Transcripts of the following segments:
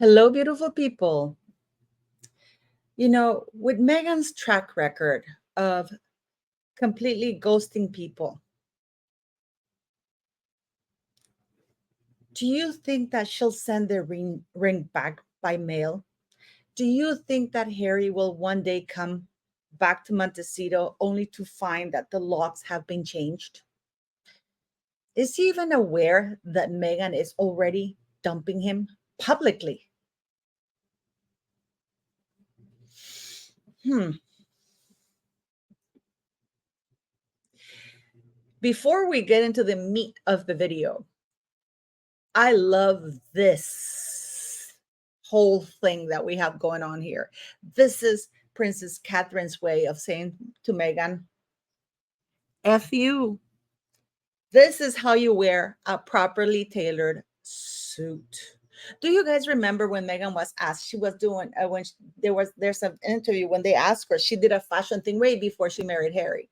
Hello, beautiful people. With Megan's track record of completely ghosting people, do you think that she'll send the ring back by mail? Do you think that Harry will one day come back to Montecito only to find that the locks have been changed? Is he even aware that Megan is already dumping him publicly? Hmm. Before we get into the meat of the video, I love this whole thing that we have going on here. This is Princess Catherine's way of saying to Meghan, F you. This is how you wear a properly tailored suit. Do you guys remember when Meghan was asked? She was doing when there's an interview when they asked her. She did a fashion thing way before she married Harry,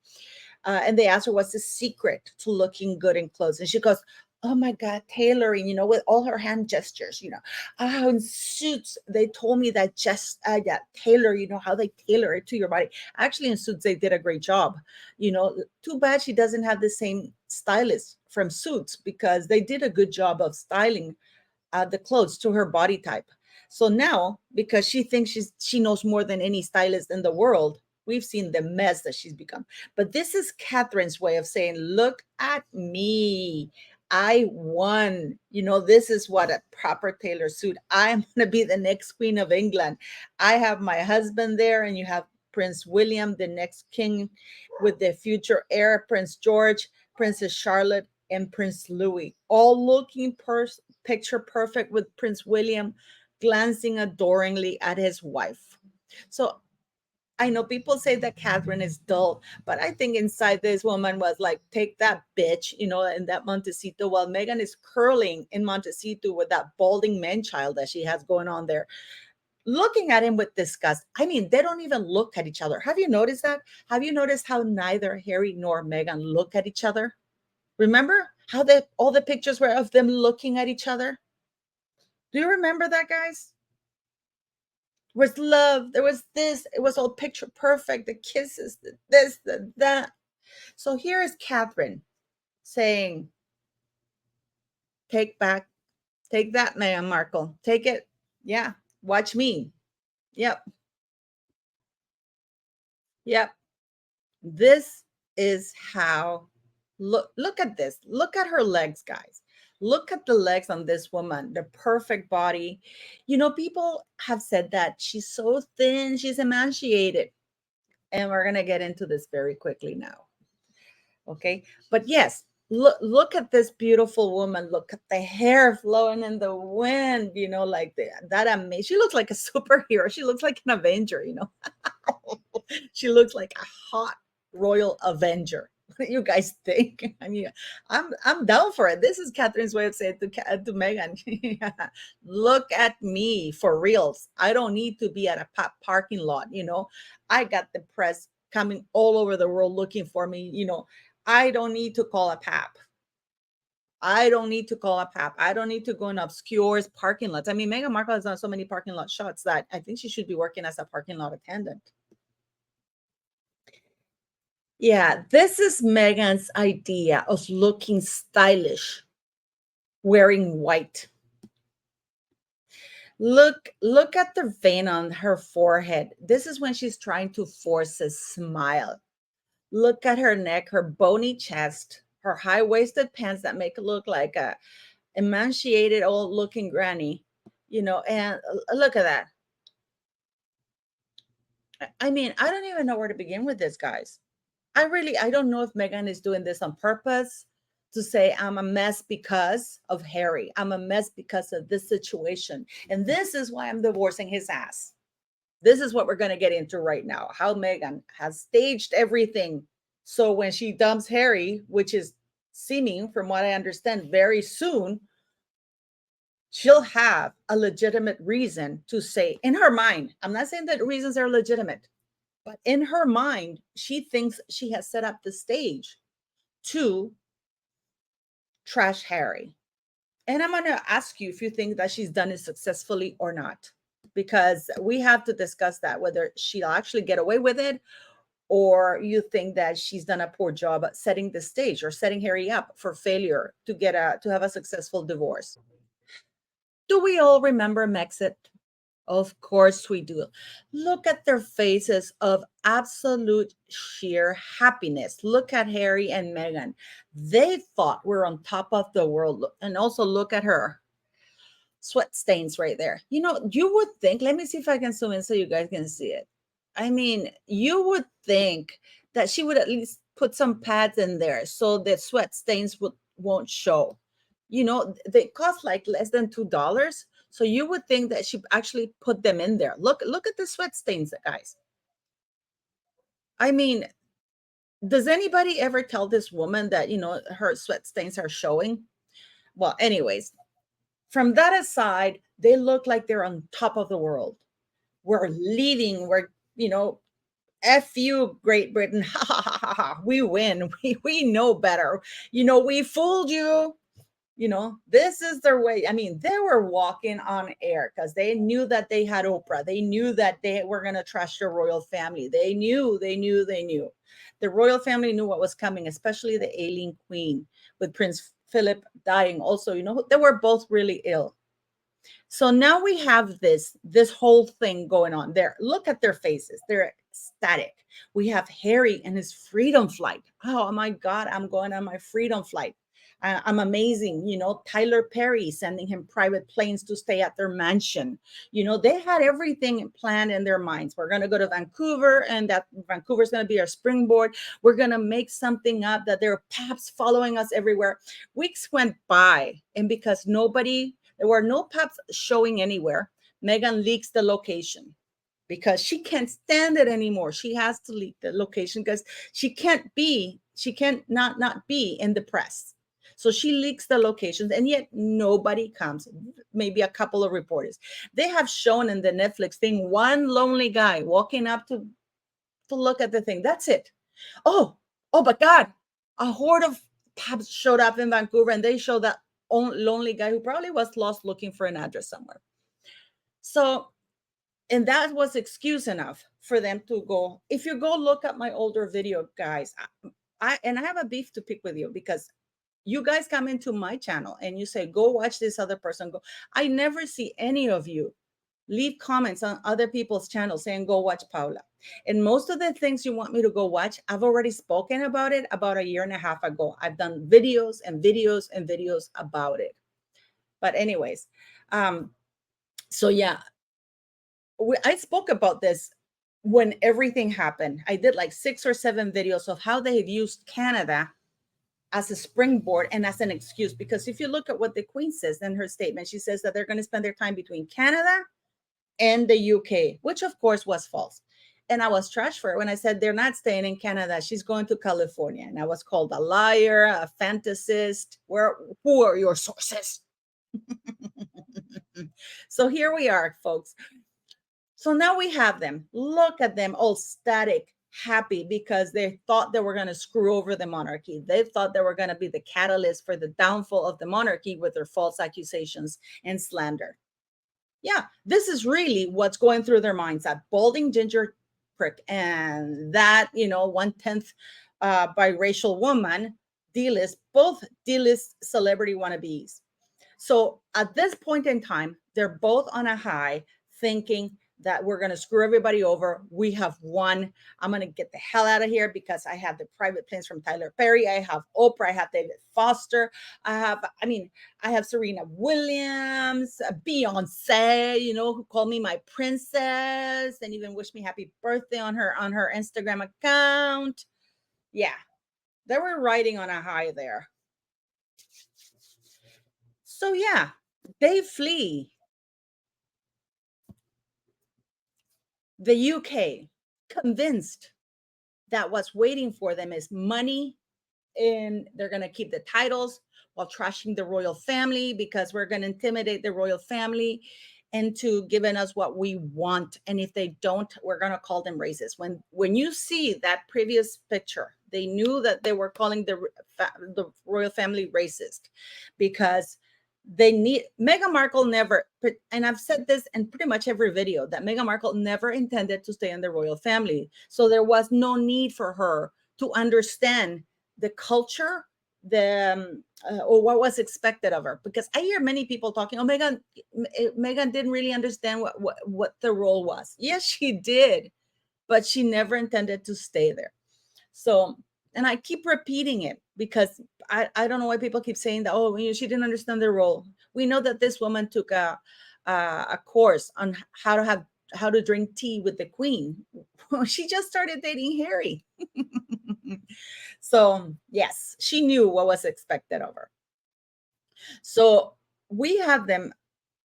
and they asked her what's the secret to looking good in clothes, and she goes, "Oh my God, tailoring, with all her hand gestures, oh, in suits, they told me that just that tailor, how they tailor it to your body. Actually, in suits, they did a great job. Too bad she doesn't have the same stylist from Suits because they did a good job of styling the clothes to her body type. So now, because she thinks she knows more than any stylist in the world, we've seen the mess that she's become. But this is Catherine's way of saying, "Look at me. I won. This is what a proper tailor suit. I'm going to be the next Queen of England. I have my husband there, and you have Prince William, the next king, with the future heir, Prince George, Princess Charlotte, and Prince Louis, all looking picture perfect with Prince William glancing adoringly at his wife." So I know people say that Catherine is dull, but I think inside this woman was like, take that bitch, in that Montecito, while Meghan is curling in Montecito with that balding man child that she has going on there, looking at him with disgust. I mean, they don't even look at each other. Have you noticed that? Have you noticed how neither Harry nor Meghan look at each other? Remember how all the pictures were of them looking at each other? Do you remember that, guys? There was love. There was this. It was all picture perfect. The kisses, the this, the that. So here is Catherine saying, take back, take that, Meghan Markle. Take it. Yeah. Watch me. Yep. Yep. This is how look at this. Look at her legs, guys. Look at the legs on this woman, the perfect body. People have said that she's so thin, she's emaciated. And we're going to get into this very quickly now. Okay. But yes, look at this beautiful woman. Look at the hair flowing in the wind, like that amazing. She looks like a superhero. She looks like an Avenger. She looks like a hot royal Avenger. What do you guys think? I mean, I'm down for it. This is Catherine's way of saying to Meghan, look at me for reals. I don't need to be at a parking lot. I got the press coming all over the world looking for me. I don't need to call a pap. I don't need to call a pap. I don't need to go in obscure parking lots. I mean, Meghan Markle has done so many parking lot shots that I think she should be working as a parking lot attendant. Yeah, this is Megan's idea of looking stylish, wearing white. Look at the vein on her forehead. This is when she's trying to force a smile. Look at her neck, her bony chest, her high-waisted pants that make it look like a emaciated old looking granny, and look at that. I mean, I don't even know where to begin with this, guys. I don't know if Meghan is doing this on purpose to say I'm a mess because of Harry. I'm a mess because of this situation. And this is why I'm divorcing his ass. This is what we're going to get into right now. How Meghan has staged everything. So when she dumps Harry, which is seeming, from what I understand, very soon, she'll have a legitimate reason to say in her mind. I'm not saying that reasons are legitimate, but in her mind, she thinks she has set up the stage to trash Harry. And I'm going to ask you if you think that she's done it successfully or not, because we have to discuss that, whether she'll actually get away with it, or you think that she's done a poor job at setting the stage or setting Harry up for failure to have a successful divorce. Do we all remember Mexit? Of course we do. Look at their faces of absolute sheer happiness. Look at Harry and Meghan. They thought we're on top of the world. And also look at her sweat stains right there. You would think, let me see if I can zoom in so you guys can see it. I mean, you would think that she would at least put some pads in there so the sweat stains won't show. They cost like less than $2. So you would think that she actually put them in there. Look at the sweat stains, guys. I mean, does anybody ever tell this woman that, her sweat stains are showing? Well, anyways, from that aside, they look like they're on top of the world. We're leading. F you, Great Britain. Ha ha ha ha ha. We win. We know better. We fooled you. This is their way. I mean, they were walking on air because they knew that they had Oprah. They knew that they were going to trash the royal family. They knew. The royal family knew what was coming, especially the ailing queen with Prince Philip dying. Also, they were both really ill. So now we have this whole thing going on there. Look at their faces. They're ecstatic. We have Harry and his freedom flight. Oh my God, I'm going on my freedom flight. I'm amazing. Tyler Perry sending him private planes to stay at their mansion. They had everything planned in their minds. We're going to go to Vancouver, and that Vancouver's going to be our springboard. We're going to make something up, that there are paps following us everywhere. Weeks went by, and because there were no paps showing anywhere, Meghan leaks the location because she can't stand it anymore. She has to leak the location because she can't not be in the press. So she leaks the locations, and yet nobody comes. Maybe a couple of reporters. They have shown in the Netflix thing one lonely guy walking up to look at the thing. That's it. Oh, but God, a horde of paps showed up in Vancouver, and they showed that lonely guy who probably was lost looking for an address somewhere. So, and that was excuse enough for them to go. If you go look at my older video, guys, I have a beef to pick with you, because you guys come into my channel and you say, go watch this other person go. I never see any of you leave comments on other people's channels saying, go watch Paula. And most of the things you want me to go watch, I've already spoken about it about a year and a half ago. I've done videos and videos and videos about it. But anyways, so yeah, I spoke about this when everything happened. I did like 6 or 7 videos of how they've used Canada as a springboard and as an excuse. Because if you look at what the Queen says in her statement, she says that they're going to spend their time between Canada and the UK, which of course was false. And I was trashed for it when I said they're not staying in Canada. She's going to California. And I was called a liar, a fantasist. Who are your sources? So here we are, folks. So now we have them. Look at them all static, happy, because they thought they were going to screw over the monarchy. They thought they were going to be the catalyst for the downfall of the monarchy with their false accusations and slander. Yeah, this is really what's going through their minds. That balding ginger prick and that, 1/10 biracial woman, both D-list celebrity wannabes. So at this point in time, they're both on a high, thinking that we're going to screw everybody over. We have won. I'm going to get the hell out of here because I have the private planes from Tyler Perry. I have Oprah. I have David Foster. I have Serena Williams, Beyonce, who called me my princess and even wished me happy birthday on her Instagram account. Yeah, they were riding on a high there. So yeah, they flee the UK, convinced that what's waiting for them is money, and they're going to keep the titles while trashing the royal family, because we're going to intimidate the royal family into giving us what we want. And if they don't, we're going to call them racist. When you see that previous picture, they knew that they were calling the royal family racist, because They need Meghan Markle never, and I've said this in pretty much every video, that Meghan Markle never intended to stay in the royal family. So there was no need for her to understand the culture, or what was expected of her. Because I hear many people talking, oh, Meghan didn't really understand what the role was. Yes, she did, but she never intended to stay there. So, and I keep repeating it because I don't know why people keep saying that, oh, she didn't understand the role. We know that this woman took a course on how to drink tea with the queen. She just started dating Harry. So yes, she knew what was expected of her. So we have them.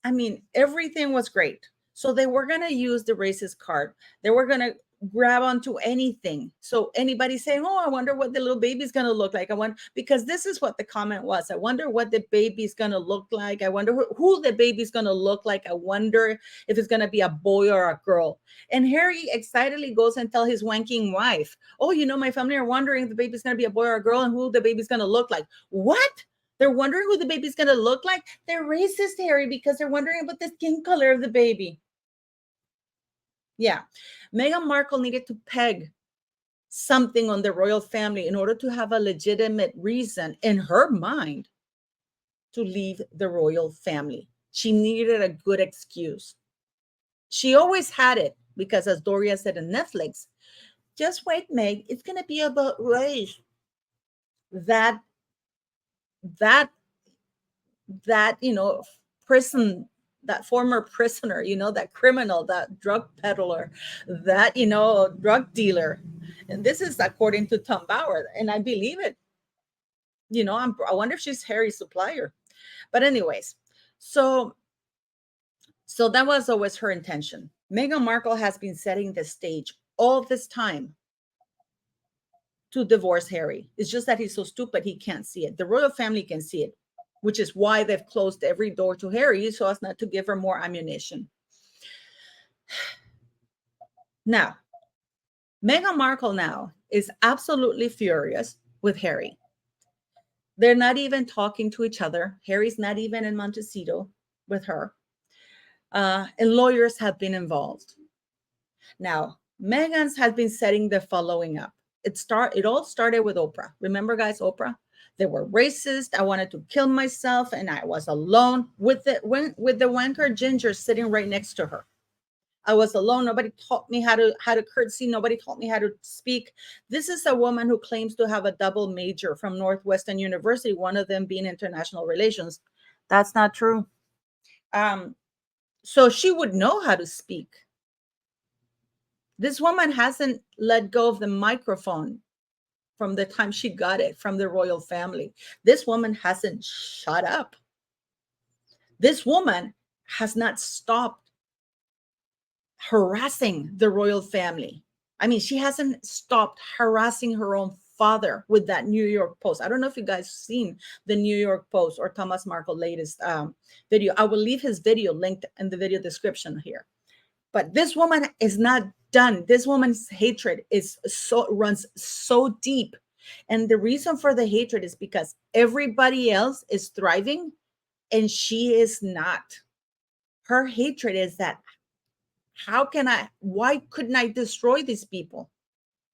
I mean, everything was great. So they were going to use the racist card. They were going to grab onto anything. So anybody saying, oh, I wonder what the little baby's going to look like. I wonder, because this is what the comment was. I wonder what the baby's going to look like. I wonder who the baby's going to look like. I wonder if it's going to be a boy or a girl. And Harry excitedly goes and tell his wanking wife, oh, my family are wondering if the baby's going to be a boy or a girl and who the baby's going to look like. What? They're wondering who the baby's going to look like? They're racist, Harry, because they're wondering about the skin color of the baby. Yeah. Meghan Markle needed to peg something on the royal family in order to have a legitimate reason in her mind to leave the royal family. She needed a good excuse. She always had it because, as Doria said in Netflix, just wait, Meg, it's going to be about race. That prison, that former prisoner, that criminal, that drug peddler, that drug dealer, and this is according to Tom Bauer, and I believe it. I wonder if she's Harry's supplier. But anyways, so that was always her intention. Meghan Markle has been setting the stage all this time to divorce Harry. It's just that he's so stupid he can't see it. The royal family can see it, which is why they've closed every door to Harry so as not to give her more ammunition. Now, Meghan Markle now is absolutely furious with Harry. They're not even talking to each other. Harry's not even in Montecito with her. And lawyers have been involved. Now, Meghans has been setting the following up. It all started with Oprah. Remember, guys, Oprah? They were racist. I wanted to kill myself, and I was alone with the wanker Ginger sitting right next to her. I was alone. Nobody taught me how to curtsy. Nobody taught me how to speak. This is a woman who claims to have a double major from Northwestern University, one of them being international relations. That's not true. So she would know how to speak. This woman hasn't let go of the microphone from the time she got it from the royal family. This woman hasn't shut up. This woman has not stopped harassing the royal family. I mean, she hasn't stopped harassing her own father with that New York Post. I don't know if you guys seen the New York Post or Thomas Markle latest video. I will leave his video linked in the video description here. But this woman is not done. This woman's hatred runs so deep. And the reason for the hatred is because everybody else is thriving and she is not. Her hatred is that, why couldn't I destroy these people?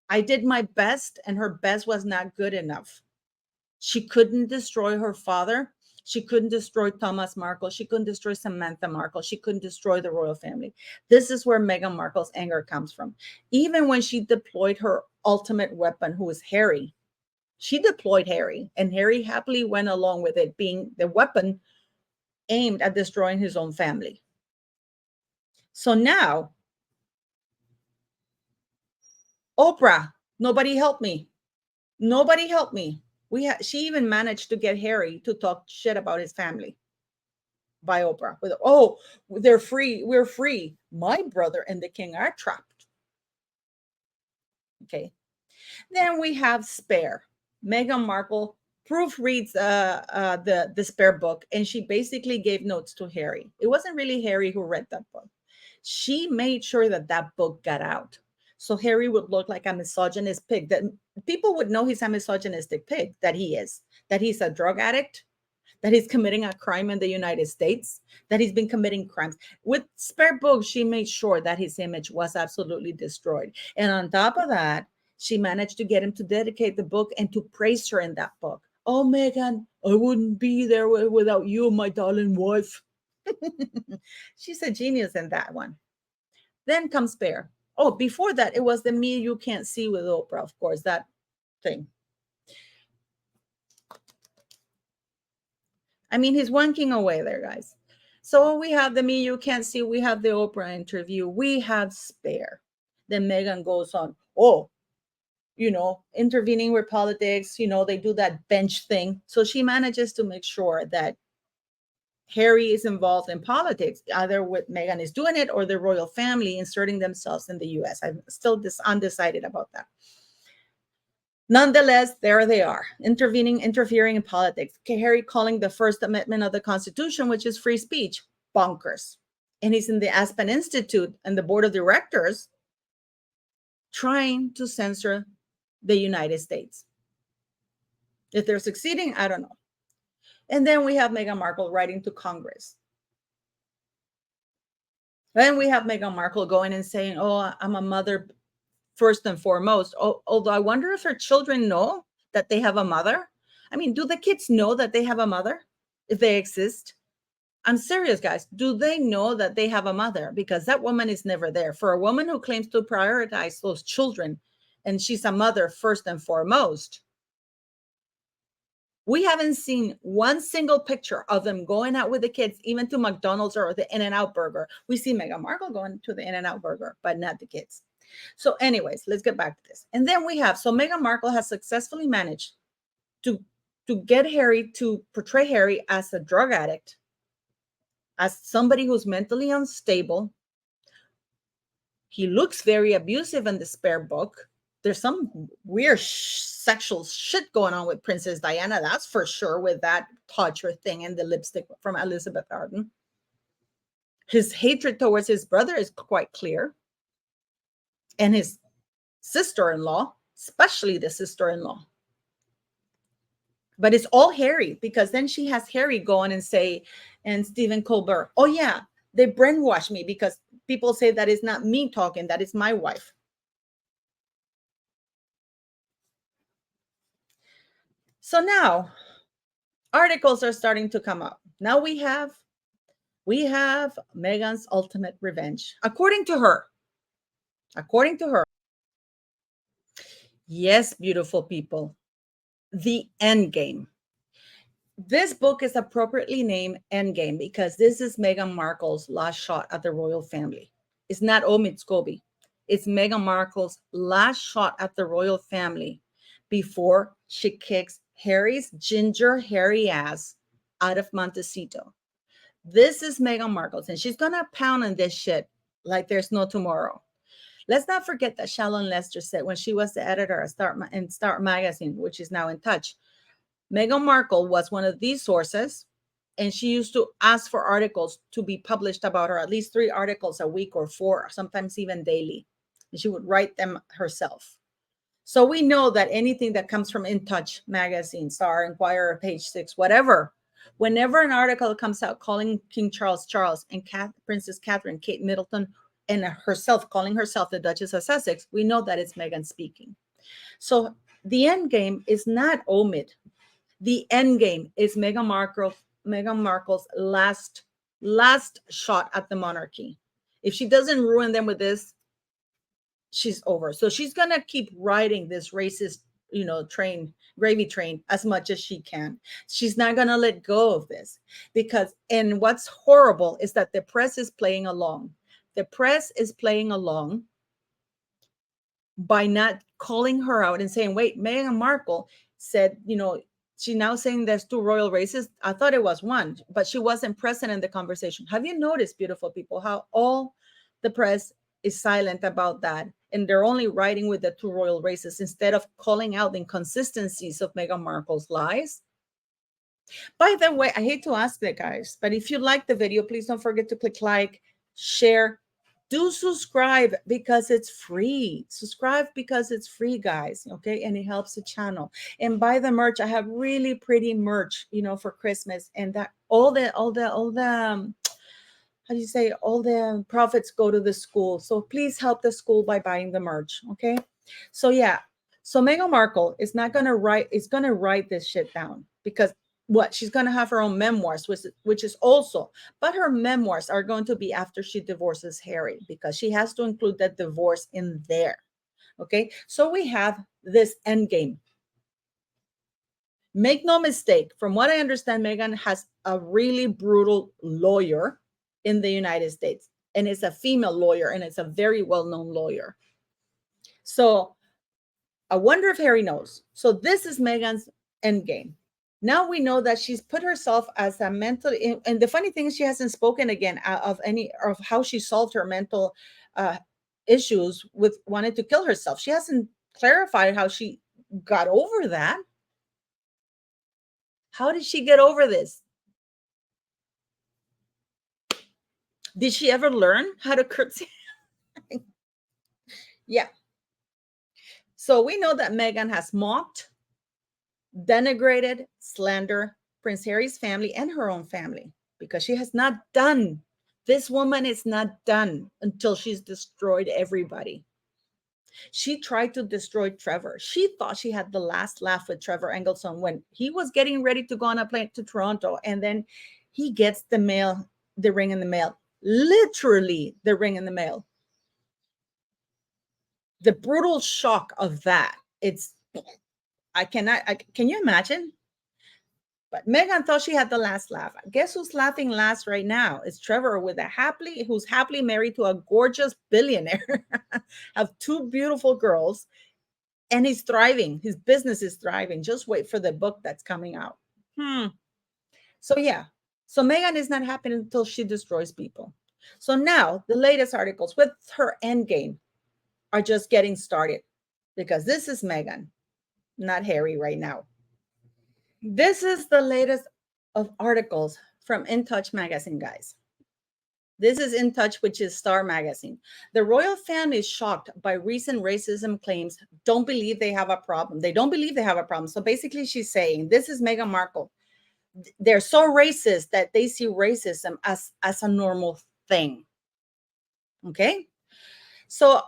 I did my best and her best was not good enough. She couldn't destroy her father. She couldn't destroy Thomas Markle. She couldn't destroy Samantha Markle. She couldn't destroy the royal family. This is where Meghan Markle's anger comes from. Even when she deployed her ultimate weapon, who is Harry, she deployed Harry, and Harry happily went along with it being the weapon aimed at destroying his own family. So now, Oprah, nobody helped me. Nobody helped me. She even managed to get Harry to talk shit about his family by Oprah. Oh, they're free. We're free. My brother and the king are trapped. Okay. Then we have Spare. Meghan Markle proofreads the Spare book, and she basically gave notes to Harry. It wasn't really Harry who read that book. She made sure that book got out. So Harry would look like a misogynist pig, that people would know he's a misogynistic pig, that he is, that he's a drug addict, that he's committing a crime in the United States, that he's been committing crimes. With Spare Book, she made sure that his image was absolutely destroyed. And on top of that, she managed to get him to dedicate the book and to praise her in that book. Oh, Meghan, I wouldn't be there without you, my darling wife. She's a genius in that one. Then comes Bear. Oh, before that, it was the Me You Can't See with Oprah, of course, that thing. I mean, he's wanking away there, guys. So we have the Me You Can't See, we have the Oprah interview, we have Spare. Then Meghan goes on, oh, intervening with politics, they do that bench thing. So she manages to make sure that Harry is involved in politics, either with Meghan is doing it or the royal family inserting themselves in the US. I'm still undecided about that. Nonetheless, there they are, interfering in politics. Harry calling the First Amendment of the Constitution, which is free speech, bonkers. And he's in the Aspen Institute and the board of directors trying to censor the United States. If they're succeeding, I don't know. And then we have Meghan Markle writing to Congress. Then we have Meghan Markle going and saying, oh, I'm a mother first and foremost. Although I wonder if her children know that they have a mother. I mean, do the kids know that they have a mother if they exist? I'm serious, guys. Do they know that they have a mother? Because that woman is never there. For a woman who claims to prioritize those children, and she's a mother first and foremost, we haven't seen one single picture of them going out with the kids, even to McDonald's or the In-N-Out Burger. We see Meghan Markle going to the In-N-Out Burger, but not the kids. So anyways, let's get back to this. And then we have, so Meghan Markle has successfully managed to get Harry to portray Harry as a drug addict, as somebody who's mentally unstable. He looks very abusive in the Spare Book. There's some weird sexual shit going on with Princess Diana, that's for sure, with that torture thing and the lipstick from Elizabeth Arden. His hatred towards his brother is quite clear. And his sister-in-law, especially the sister-in-law. But it's all Harry, because then she has Harry go on and say, and Stephen Colbert, oh yeah, they brainwashed me because people say that it's not me talking, that is my wife. So now articles are starting to come up. Now we have Meghan's ultimate revenge, according to her. According to her. Yes, beautiful people. The end game. This book is appropriately named Endgame because this is Meghan Markle's last shot at the royal family. It's not Omid Scobie. It's Meghan Markle's last shot at the royal family before she kicks Harry's ginger hairy ass out of Montecito. This is Meghan Markle, and she's going to pound on this shit like there's no tomorrow. Let's not forget that Shalon Lester said when she was the editor at Start Magazine, which is now InTouch, Meghan Markle was one of these sources, and she used to ask for articles to be published about her, at least 3 articles a week or 4, sometimes even daily. And she would write them herself. So we know that anything that comes from InTouch Magazine, Star, Inquirer, Page 6, whatever, whenever an article comes out calling King Charles and Princess Katherine, Kate Middleton, and herself calling herself the Duchess of Sussex, we know that it's Meghan speaking. So the end game is not Omid. The end game is Meghan Markle's last shot at the monarchy. If she doesn't ruin them with this, she's over. So she's gonna keep riding this racist, gravy train as much as she can. She's not gonna let go of this because, and what's horrible is that the press is playing along. The press is playing along by not calling her out and saying, wait, Meghan Markle said, she's now saying there's 2 royal races. I thought it was 1, but she wasn't present in the conversation. Have you noticed, beautiful people, how all the press is silent about that? And they're only writing with the 2 royal races instead of calling out the inconsistencies of Meghan Markle's lies. By the way, I hate to ask that, guys, but if you like the video, please don't forget to click like, share, Do subscribe because it's free. Subscribe because it's free, guys. Okay. And it helps the channel. And buy the merch. I have really pretty merch, for Christmas. And that all the how do you say, all the profits go to the school. So please help the school by buying the merch. Okay. So yeah. So Meghan Markle is going to write this shit down, because what she's going to have her own memoirs, which is also, but her memoirs are going to be after she divorces Harry, because she has to include that divorce in there. Okay. So we have this end game. Make no mistake, from what I understand, Meghan has a really brutal lawyer in the United States, and it's a female lawyer, and it's a very well-known lawyer. So I wonder if Harry knows. So this is Meghan's end game. Now we know that she's put herself as a mental, and the funny thing is she hasn't spoken again of how she solved her mental issues with wanting to kill herself. She hasn't clarified how she got over that. How did she get over this? Did she ever learn how to curtsy? Yeah. So we know that Meghan has mocked, denigrated, slandered Prince Harry's family and her own family, because she has not done. This woman is not done until she's destroyed everybody. She tried to destroy Trevor. She thought she had the last laugh with Trevor Engelson when he was getting ready to go on a plane to Toronto, and then he gets the ring in the mail. Literally the ring in the mail. The brutal shock of that. Can you imagine? But Meghan thought she had the last laugh. Guess who's laughing last right now? It's Trevor, who's happily married to a gorgeous billionaire, have two beautiful girls, and he's thriving. His business is thriving. Just wait for the book that's coming out. So yeah. So Meghan is not happy until she destroys people. So now the latest articles with her end game are just getting started, because this is Meghan, not Harry right now. This is the latest of articles from InTouch magazine, guys. This is InTouch, which is Star magazine. The royal family is shocked by recent racism claims. Don't believe they have a problem. They don't believe they have a problem. So basically she's saying, this is Meghan Markle. They're so racist that they see racism as a normal thing. Okay. So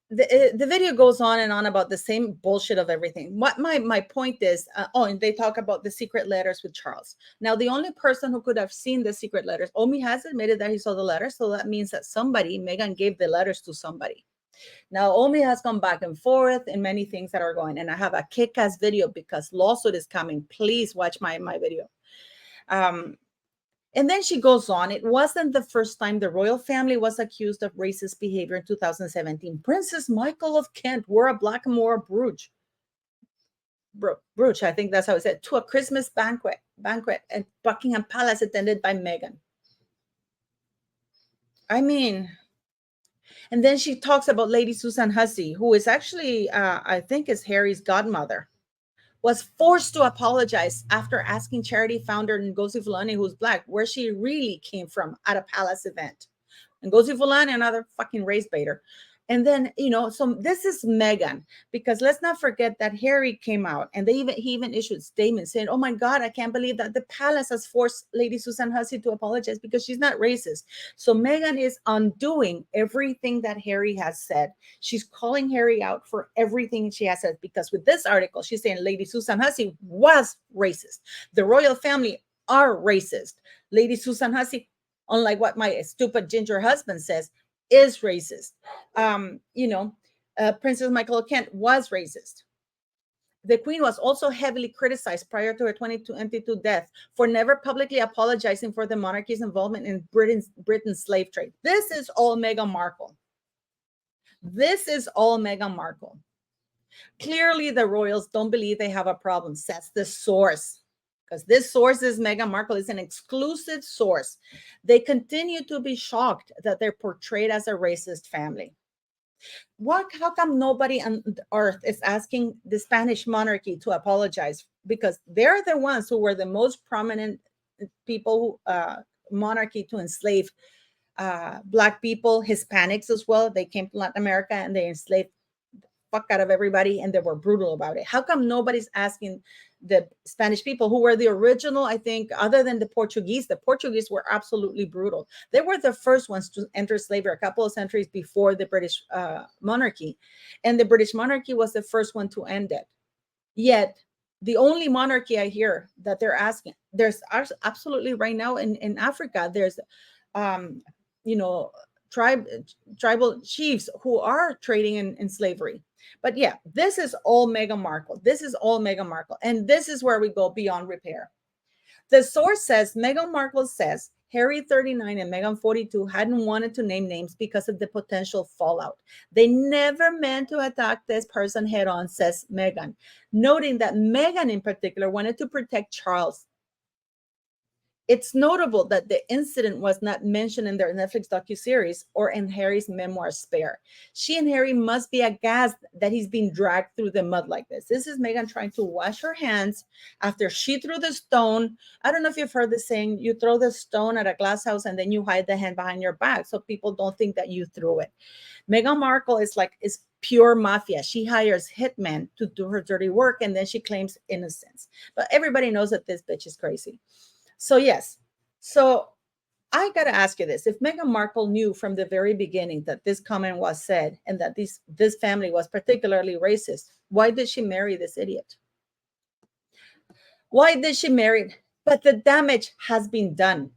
the video goes on and on about the same bullshit of everything. What my point is, and they talk about the secret letters with Charles. Now, the only person who could have seen the secret letters, Omi has admitted that he saw the letters. So that means that Meghan gave the letters to somebody. Now, Omi has gone back and forth in many things that are going, and I have a kick-ass video because lawsuit is coming. Please watch my video. And then she goes on. It wasn't the first time the royal family was accused of racist behavior in 2017. Princess Michael of Kent wore a blackamoor brooch. I think that's how it said, to a Christmas banquet at Buckingham Palace attended by Meghan. I mean, and then she talks about Lady Susan Hussey, who is actually, I think is Harry's godmother, was forced to apologize after asking charity founder Ngozi Fulani, who's Black, where she really came from at a palace event. Ngozi Fulani, another fucking race baiter. And then, so this is Meghan, because let's not forget that Harry came out and he even issued statements saying, oh my God, I can't believe that the palace has forced Lady Susan Hussey to apologize because she's not racist. So Meghan is undoing everything that Harry has said. She's calling Harry out for everything she has said, because with this article, she's saying Lady Susan Hussey was racist. The royal family are racist. Lady Susan Hussey, unlike what my stupid ginger husband says, is racist. Princess Michael of Kent was racist. The Queen was also heavily criticized prior to her 2022 death for never publicly apologizing for the monarchy's involvement in Britain's slave trade. This is all Meghan Markle. This is all Meghan Markle. Clearly, the royals don't believe they have a problem, says the source. Because this source is Meghan Markle, is an exclusive source. They continue to be shocked that they're portrayed as a racist family. How come nobody on earth is asking the Spanish monarchy to apologize? Because they're the ones who were the most prominent people, monarchy to enslave Black people, Hispanics as well. They came to Latin America and they enslaved fuck out of everybody, and they were brutal about it. How come nobody's asking the Spanish people, who were the original, I think, other than the Portuguese were absolutely brutal. They were the first ones to enter slavery a couple of centuries before the British monarchy. And the British monarchy was the first one to end it. Yet, the only monarchy I hear that they're asking, there's absolutely right now in Africa, there's, um, you know, tribal chiefs who are trading in slavery. But yeah, this is all Meghan Markle. This is all Meghan Markle. And this is where we go beyond repair. The source says Meghan Markle says Harry 39 and Meghan 42 hadn't wanted to name names because of the potential fallout. They never meant to attack this person head on, says Meghan, noting that Meghan in particular wanted to protect Charles. It's notable that the incident was not mentioned in their Netflix docuseries or in Harry's memoir, Spare. She and Harry must be aghast that he's being dragged through the mud like this. This is Meghan trying to wash her hands after she threw the stone. I don't know if you've heard the saying, you throw the stone at a glass house and then you hide the hand behind your back so people don't think that you threw it. Meghan Markle is pure mafia. She hires hitmen to do her dirty work and then she claims innocence. But everybody knows that this bitch is crazy. So yes, so I got to ask you this. If Meghan Markle knew from the very beginning that this comment was said and that this family was particularly racist, why did she marry this idiot? Why did she marry? But the damage has been done.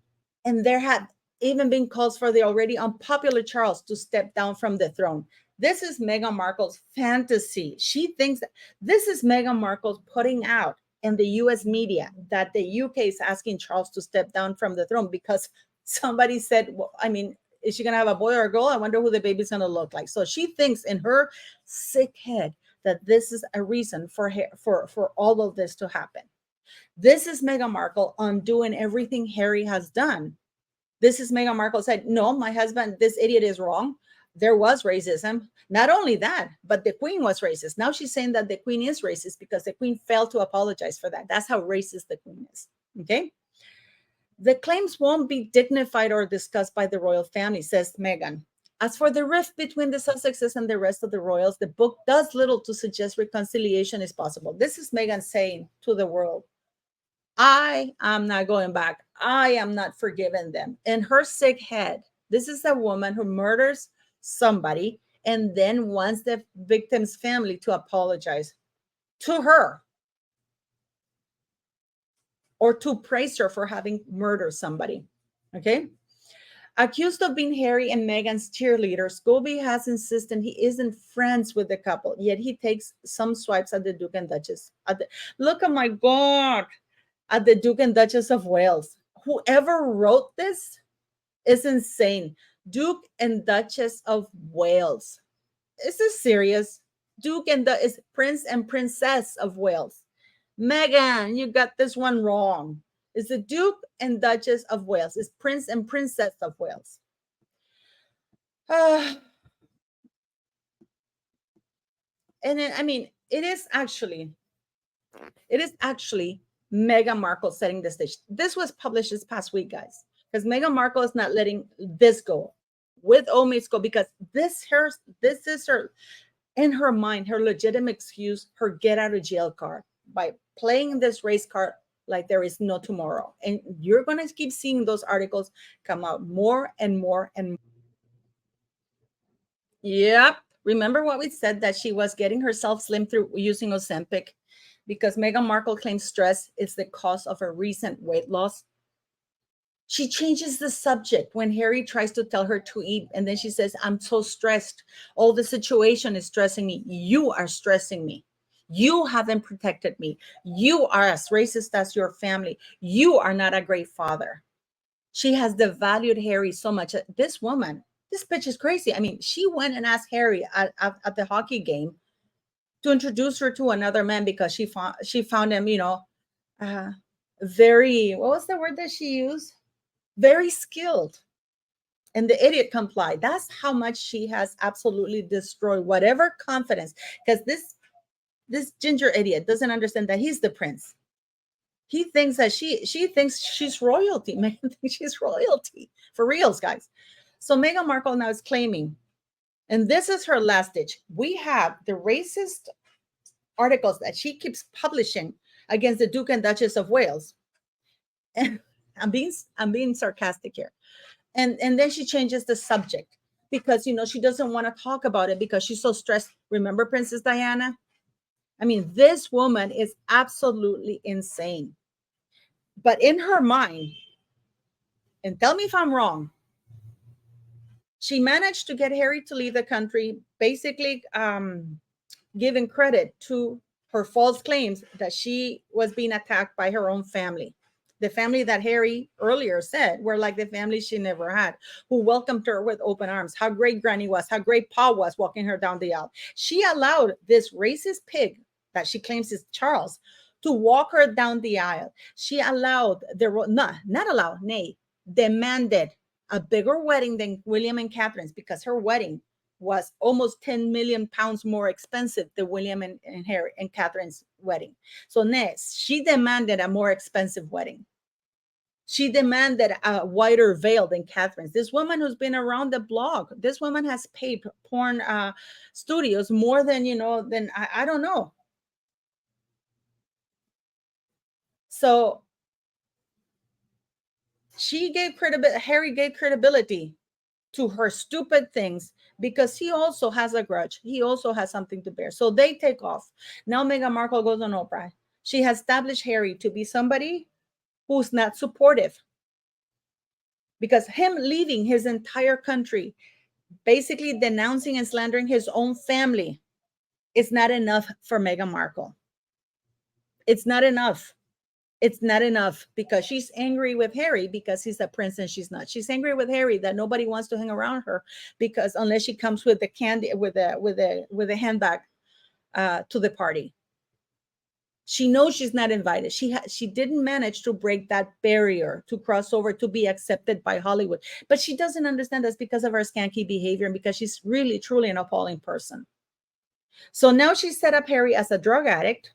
And there had even been calls for the already unpopular Charles to step down from the throne. This is Meghan Markle's fantasy. She thinks that this is Meghan Markle's putting out in the US media that the UK is asking Charles to step down from the throne because somebody said, well, I mean, is she going to have a boy or a girl? I wonder who the baby's going to look like. So she thinks in her sick head that this is a reason for all of this to happen. This is Meghan Markle undoing everything Harry has done. This is Meghan Markle said, no, my husband, this idiot is wrong. There was racism. Not only that, but the queen was racist. Now she's saying that the queen is racist because the queen failed to apologize for that. That's how racist the queen is. Okay. The claims won't be dignified or discussed by the royal family, says Meghan. As for the rift between the Sussexes and the rest of the royals, the book does little to suggest reconciliation is possible. This is Meghan saying to the world, I am not going back. I am not forgiving them. In her sick head, this is a woman who murders somebody and then wants the victim's family to apologize to her or to praise her for having murdered somebody. Okay. Accused of being Harry and Meghan's cheerleader, Scobie has insisted he isn't friends with the couple, yet he takes some swipes at the Duke and Duchess. Look, oh my God, at the Duke and Duchess of Wales. Whoever wrote this is insane. Duke and Duchess of Wales. Is this serious? Duke and is Prince and Princess of Wales. Meghan, you got this one wrong. It's the Duke and Duchess of Wales. It's Prince and Princess of Wales. And then, I mean, it is actually Meghan Markle setting the stage. This was published this past week, guys, because Meghan Markle is not letting this go with Omi's go, because this is her, in her mind, her legitimate excuse, her get out of jail card by playing this race card like there is no tomorrow. And you're going to keep seeing those articles come out more and more and more. Yep. Remember what we said, that she was getting herself slim through using Ozempic, because Meghan Markle claims stress is the cause of her recent weight loss. She changes the subject when Harry tries to tell her to eat. And then she says, I'm so stressed. All the situation is stressing me. You are stressing me. You haven't protected me. You are as racist as your family. You are not a great father. She has devalued Harry so much. This woman, this bitch is crazy. I mean, she went and asked Harry at the hockey game to introduce her to another man because she found him, very, what was the word that she used? Very skilled. And the idiot complied. That's how much she has absolutely destroyed whatever confidence, because this ginger idiot doesn't understand that he's the prince. He thinks that she thinks she's royalty. Meghan thinks she's royalty. For reals, guys. So Meghan Markle now is claiming, and this is her last ditch. We have the racist articles that she keeps publishing against the Duke and Duchess of Wales. And I'm being sarcastic here. And then she changes the subject because she doesn't want to talk about it because she's so stressed. Remember Princess Diana? I mean, this woman is absolutely insane. But in her mind, and tell me if I'm wrong, she managed to get Harry to leave the country, basically giving credit to her false claims that she was being attacked by her own family. The family that Harry earlier said were like the family she never had, who welcomed her with open arms. How great Granny was, how great Pa was walking her down the aisle. She allowed this racist pig that she claims is Charles to walk her down the aisle. She allowed not allowed, nay, demanded a bigger wedding than William and Catherine's because her wedding was almost 10 million pounds more expensive than William and Harry and Catherine's wedding. So next, she demanded a more expensive wedding. She demanded a wider veil than Catherine's. This woman who's been around the block, this woman has paid porn studios more than, than I don't know. So Harry gave credibility to her stupid things because he also has a grudge. He also has something to bear. So they take off. Now Meghan Markle goes on Oprah. She has established Harry to be somebody who's not supportive because him leaving his entire country, basically denouncing and slandering his own family, is not enough for Meghan Markle. It's not enough. It's not enough because she's angry with Harry because he's a prince and she's not. She's angry with Harry that nobody wants to hang around her because unless she comes with the candy with a handbag to the party. She knows she's not invited. She didn't manage to break that barrier to cross over to be accepted by Hollywood. But she doesn't understand that's because of her skanky behavior and because she's really truly an appalling person. So now she set up Harry as a drug addict,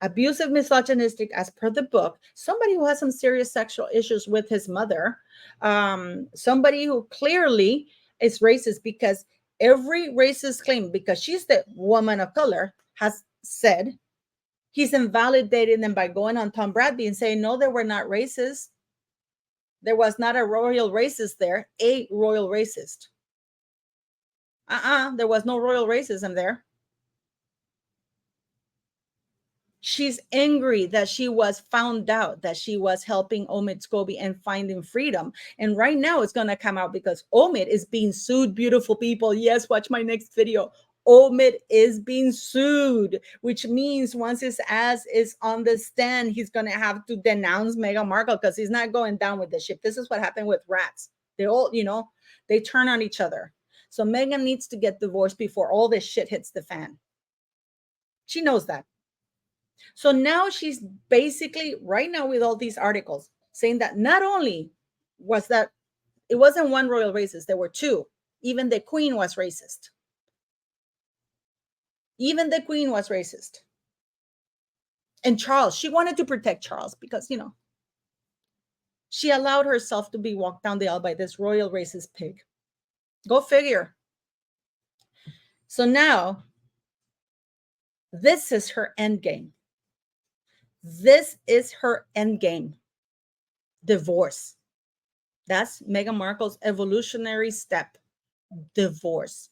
abusive, misogynistic, as per the book, somebody who has some serious sexual issues with his mother, somebody who clearly is racist because every racist claim, because she's the woman of color, has said he's invalidating them by going on Tom Bradby and saying, no, they were not racist. There was not a royal racist there, a royal racist. There was no royal racism there. She's angry that she was found out that she was helping Omid Scobie and finding freedom. And right now it's going to come out because Omid is being sued, beautiful people. Yes, watch my next video. Omid is being sued, which means once his ass is on the stand, he's going to have to denounce Meghan Markle because he's not going down with the ship. This is what happened with rats. They all, they turn on each other. So Meghan needs to get divorced before all this shit hits the fan. She knows that. So now she's basically right now with all these articles saying that not only was that it wasn't one royal racist, there were two. Even the queen was racist. Even the queen was racist. And Charles, she wanted to protect Charles because, she allowed herself to be walked down the aisle by this royal racist pig. Go figure. So now this is her end game. This is her end game. Divorce. That's Meghan Markle's evolutionary step. Divorce.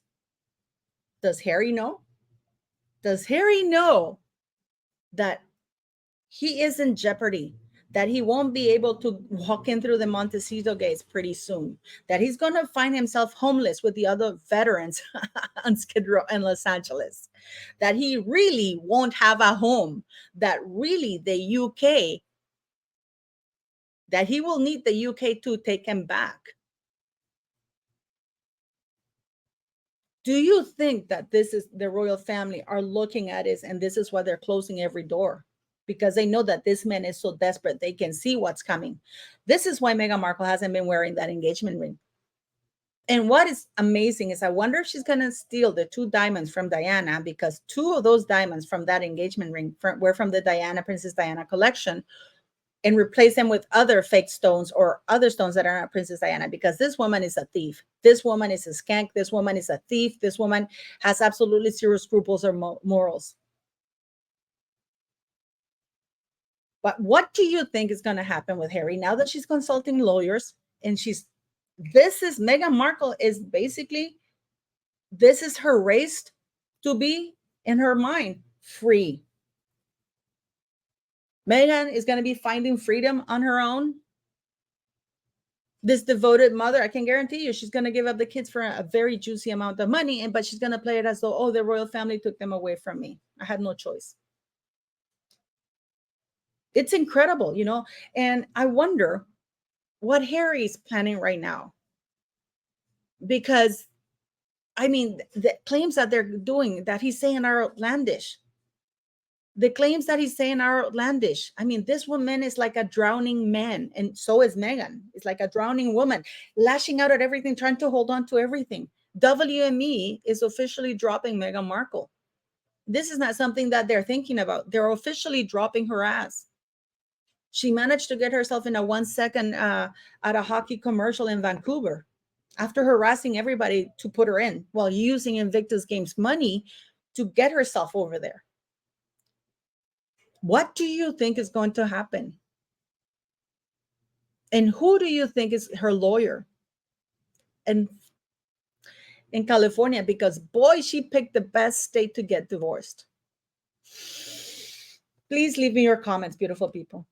Does Harry know? Does Harry know that he is in jeopardy? That he won't be able to walk in through the Montecito gates pretty soon? That he's going to find himself homeless with the other veterans on Skid Row in Los Angeles? That he really won't have a home? That really the UK, that he will need the UK to take him back? Do you think that this is the royal family are looking at it and this is why they're closing every door? Because they know that this man is so desperate, they can see what's coming. This is why Meghan Markle hasn't been wearing that engagement ring. And what is amazing is I wonder if she's going to steal the 2 diamonds from Diana, because 2 of those diamonds from that engagement ring were from the Princess Diana collection. and replace them with other fake stones or other stones that are not Princess Diana, because this woman is a thief. This woman is a skank. This woman is a thief. This woman has absolutely zero scruples or morals. But what do you think is going to happen with Harry now that she's consulting lawyers and Meghan Markle is basically, this is her race to be, in her mind, free. Meghan is going to be finding freedom on her own. This devoted mother, I can guarantee you, she's going to give up the kids for a very juicy amount of money, but she's going to play it as though, oh, the royal family took them away from me. I had no choice. It's incredible, and I wonder what Harry's planning right now. Because, I mean, the claims that they're doing, that he's saying are outlandish. The claims that he's saying are outlandish. I mean, this woman is like a drowning man, and so is Meghan. It's like a drowning woman, lashing out at everything, trying to hold on to everything. WME is officially dropping Meghan Markle. This is not something that they're thinking about. They're officially dropping her ass. She managed to get herself in a 1 second at a hockey commercial in Vancouver after harassing everybody to put her in, while using Invictus Games money to get herself over there. What do you think is going to happen? And who do you think is her lawyer? And in California, because boy, she picked the best state to get divorced. Please leave me your comments, beautiful people.